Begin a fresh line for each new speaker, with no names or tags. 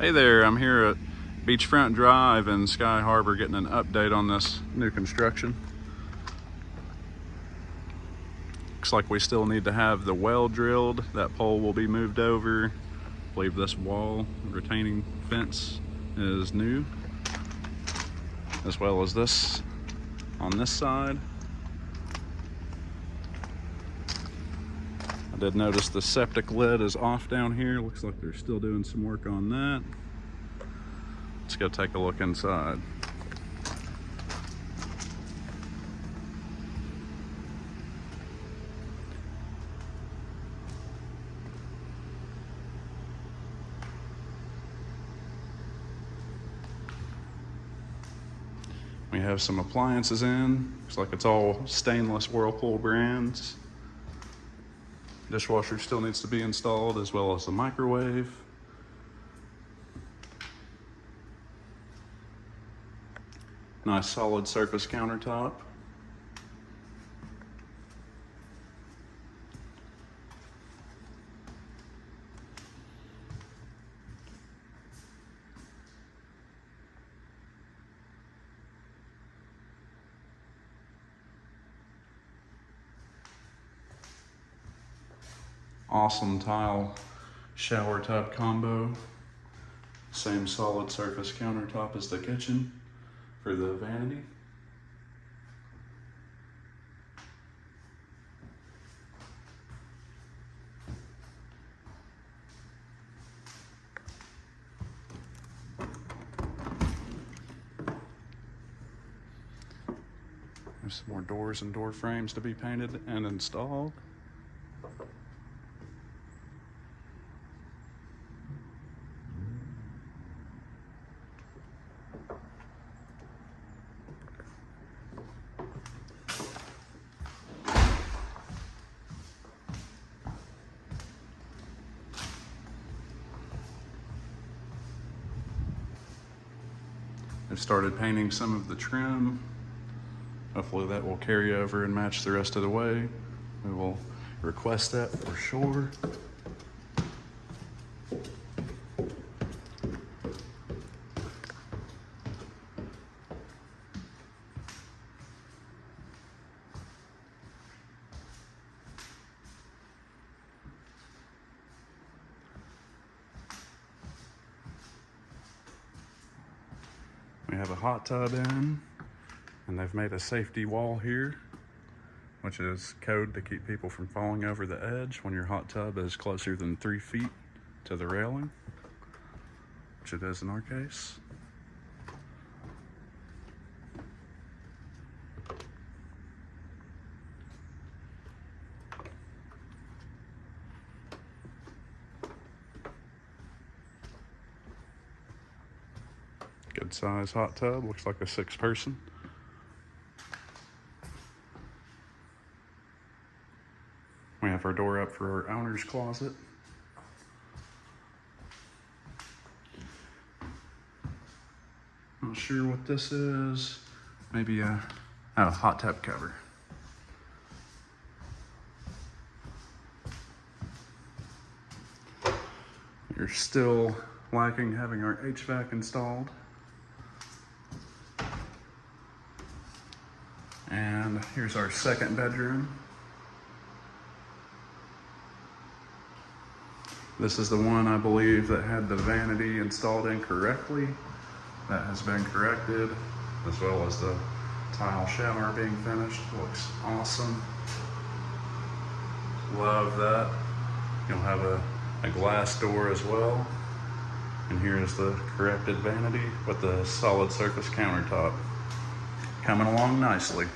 Hey there, I'm here at Beachfront Drive in Sky Harbor getting an update on this new construction. Looks like we still need to have the well drilled. That pole will be moved over. I believe this wall retaining fence is new, as well as this on this side. I did notice the septic lid is off down here. Looks like they're still doing some work on that. Let's go take a look inside. We have some appliances in. Looks like it's all stainless Whirlpool brands. Dishwasher still needs to be installed, as well as the microwave. Nice solid surface countertop. Awesome tile shower tub combo. Same solid surface countertop as the kitchen for the vanity. There's some more doors and door frames to be painted and installed. I've started painting some of the trim. Hopefully that will carry over and match the rest of the way. We will request that for sure. We have a hot tub in, and they've made a safety wall here, which is code to keep people from falling over the edge when your hot tub is closer than 3 feet to the railing, which it is in our case. Good size hot tub, looks like a 6-person. We have our door up for our owner's closet. Not sure what this is. Maybe a hot tub cover. You're still lacking having our HVAC installed. And here's our second bedroom. This is the one, I believe, that had the vanity installed incorrectly. That has been corrected, as well as the tile shower being finished. Looks awesome. Love that. You'll have a glass door as well. And here's the corrected vanity with the solid surface countertop. Coming along nicely.